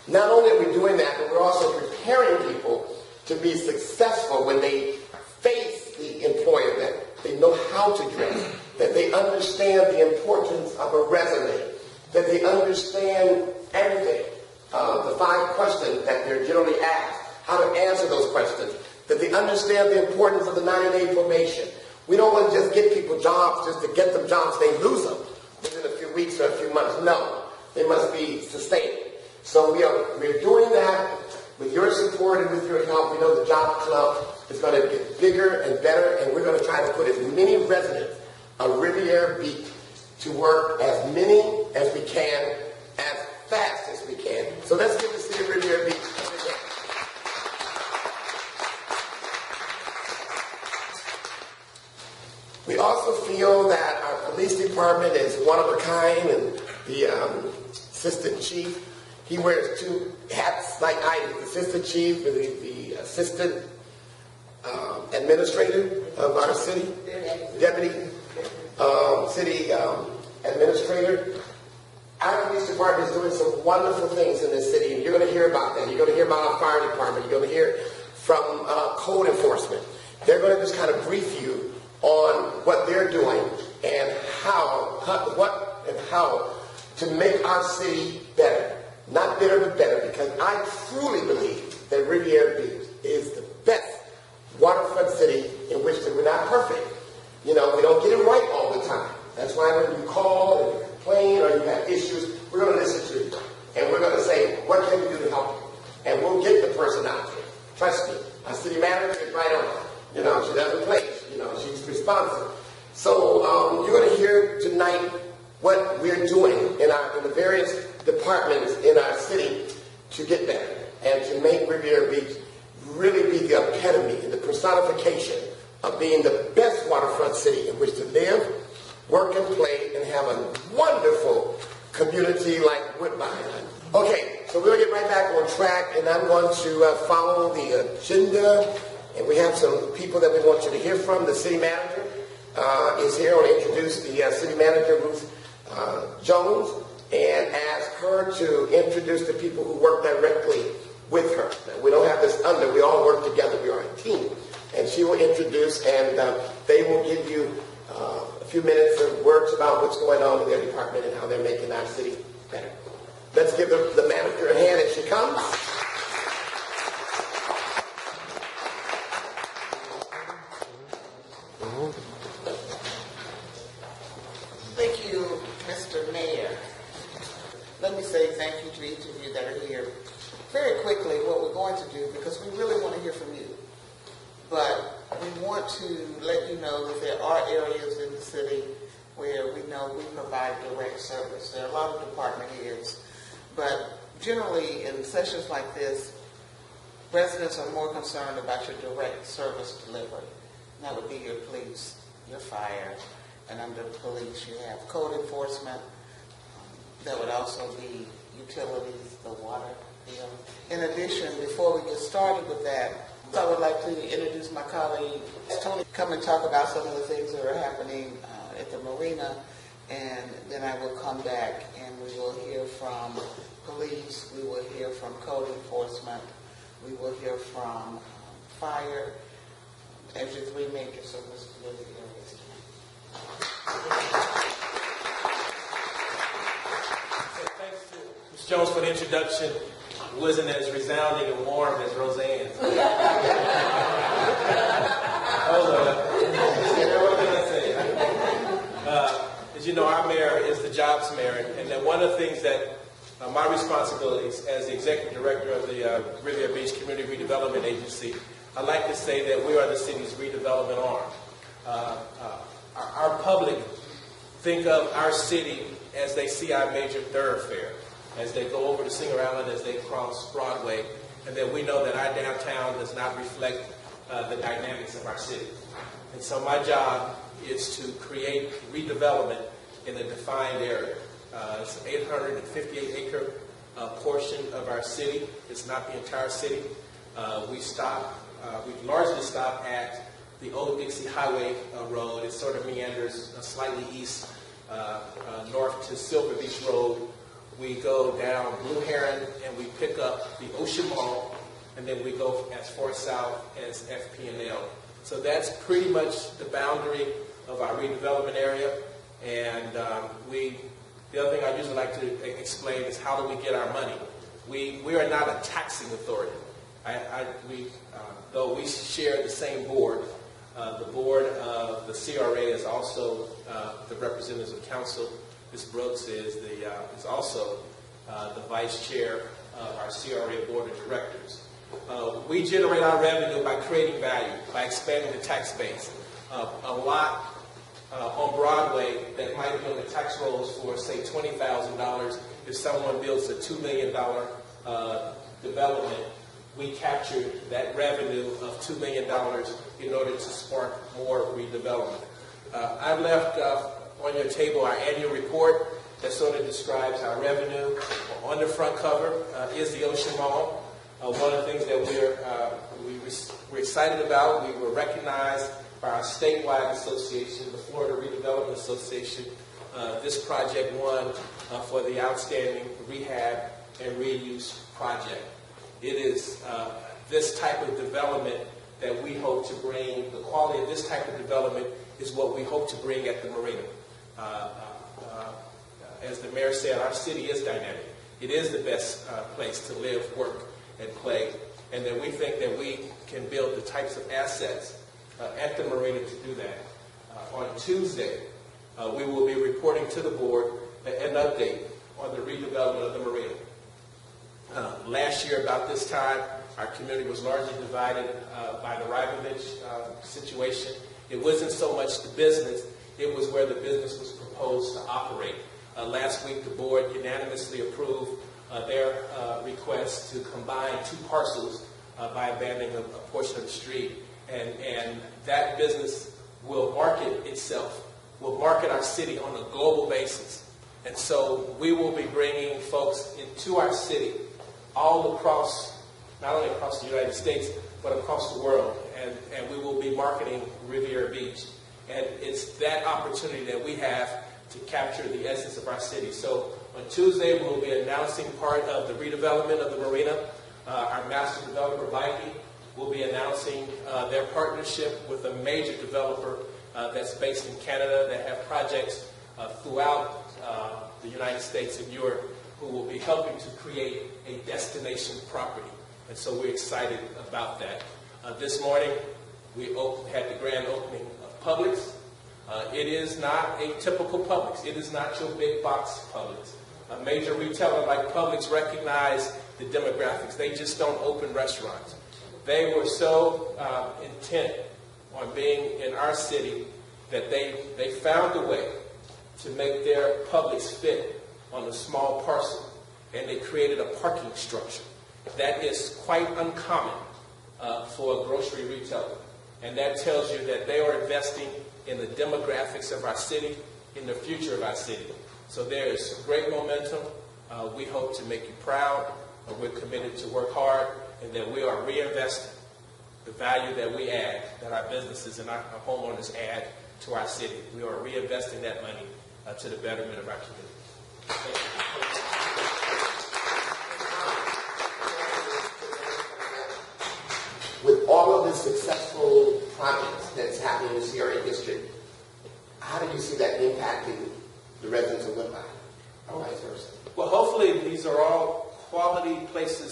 Not only are we doing that, but we're also preparing people to be successful when they face the employer, that they know how to dress, that they understand the importance of a resume, that they understand everything, the 5 questions that they're generally asked, how to answer those questions, that they understand the importance of the 90-day probation. We don't want to just get people jobs just to get them jobs, they lose them within a few weeks or a few months. No, they must be sustained. So we're doing that with your support and with your help. We know the Job Club is going to get bigger and better, and we're going to try to put as many residents of Riviera Beach to work, as many as we can, as fast as we can. So let's give the city of Riviera Beach a big hand. We also feel that our police department is one of a kind, and the assistant chief, he wears 2 hats like I do, the assistant chief and the assistant administrator of our city, deputy city administrator. Our police department is doing some wonderful things in this city, and you're going to hear about that. You're going to hear about our fire department. You're going to hear from code enforcement. They're going to just kind of brief you on what they're doing and how to make our city better. Not better, but better, because I truly believe that Riviera Beach is the best waterfront city in which we're not perfect. You know, we don't get it right all the time. That's why when you call and you complain or you have issues, we're going to listen to you. And we're going to say, what can we do to help you? And we'll get the person out there. Trust me. Our city manager is right on it. You know, she doesn't play. You know, she's responsive. So you're going to hear tonight what we're doing in the various departments in our city to get better and to make Riviera Beach really be the epitome and the personification of being the best waterfront city in which to live, work, and play, and have a wonderful community like Woodbine. Okay, so we're going to get right back on track, and I'm going to follow the agenda, and we have some people that we want you to hear from. The city manager is here. I want to introduce the city manager, Ruth Jones, and ask her to introduce the people who work directly with her. Now, we don't have this under. We all work together. We are a team. And she will introduce, and they will give you a few minutes of words about what's going on in their department and how they're making our city better. Let's give the manager a hand as she comes. Thank you, Mr. Mayor. Let me say thank you to each of you that are here. Very quickly, what we're going to do, because we really want to hear from you, but we want to let you know that there are areas in the city where we know we provide direct service. There are a lot of department heads, but generally in sessions like this, residents are more concerned about your direct service delivery. And that would be your police, your fire, and under the police you have code enforcement. That would also be utilities, the water bill. In addition, before we get started with that, I would like to introduce my colleague, Tony, come and talk about some of the things that are happening at the marina, and then I will come back and we will hear from police, we will hear from code enforcement, we will hear from fire, as your 3 major service delivery areas. Thanks to Ms. Jones for the introduction. It wasn't as resounding and warm as Roseanne's. Hold on. What can I say? As you know, our mayor is the jobs mayor, and then one of the things that my responsibilities as the executive director of the Riviera Beach Community Redevelopment Agency, I like to say that we are the city's redevelopment arm. Our public think of our city as they see our major thoroughfare, as they go over to Singer Island, as they cross Broadway, and then we know that our downtown does not reflect the dynamics of our city. And so my job is to create redevelopment in a defined area. It's an 858-acre portion of our city. It's not the entire city. We largely stop at the Old Dixie Highway Road. It sort of meanders slightly east, north to Silver Beach Road, we go down Blue Heron and we pick up the Ocean Mall, and then we go as far south as FP&L. So that's pretty much the boundary of our redevelopment area. And the other thing I usually like to explain is how do we get our money? We are not a taxing authority. Though we share the same board, the board of the CRA is also the representatives of council. Ms. Brooks is also the vice chair of our CRA board of directors. We generate our revenue by creating value, by expanding the tax base. A lot on Broadway that might be on the tax rolls for, say, $20,000. If someone builds a $2 million development, we capture that revenue of $2 million in order to spark more redevelopment. I left on your table our annual report that sort of describes our revenue. On the front cover is the Ocean Mall. One of the things that we're excited about, we were recognized by our statewide association, the Florida Redevelopment Association. This project won for the outstanding rehab and reuse project. It is this type of development that we hope to bring. The quality of this type of development is what we hope to bring at the marina. As the mayor said, our city is dynamic. It is the best place to live, work, and play. And that we think that we can build the types of assets at the marina to do that. On Tuesday, we will be reporting to the board an update on the redevelopment of the marina. Last year, about this time, our community was largely divided by the Rybovich situation. It wasn't so much the business, it was where the business was proposed to operate. Last week, the board unanimously approved their request to combine two parcels by abandoning a portion of the street. And that business will market itself, will market our city on a global basis. And so we will be bringing folks into our city all across, not only across the United States, but across the world. And we will be marketing Riviera Beach. And it's that opportunity that we have to capture the essence of our city. So on Tuesday, we'll be announcing part of the redevelopment of the marina. Our master developer, Viking, will be announcing their partnership with a major developer that's based in Canada that have projects throughout the United States and Europe, who will be helping to create a destination property. And so we're excited about that. This morning, we had the grand opening of Publix. It is not a typical Publix. It is not your big box Publix. A major retailer like Publix recognized the demographics. They just don't open restaurants. They were so intent on being in our city that they found a way to make their Publix fit on a small parcel, and they created a parking structure that is quite uncommon for a grocery retailer. And that tells you that they are investing in the demographics of our city, in the future of our city. So there is great momentum. We hope to make you proud. We're committed to work hard, and that we are reinvesting the value that we add, that our businesses and our homeowners add to our city. We are reinvesting that money to the betterment of our community. Thank you. With all of the successful projects that's happening in the CRA district, how do you see that impacting the residents of Woodbine, or vice versa? Well, hopefully these are all quality places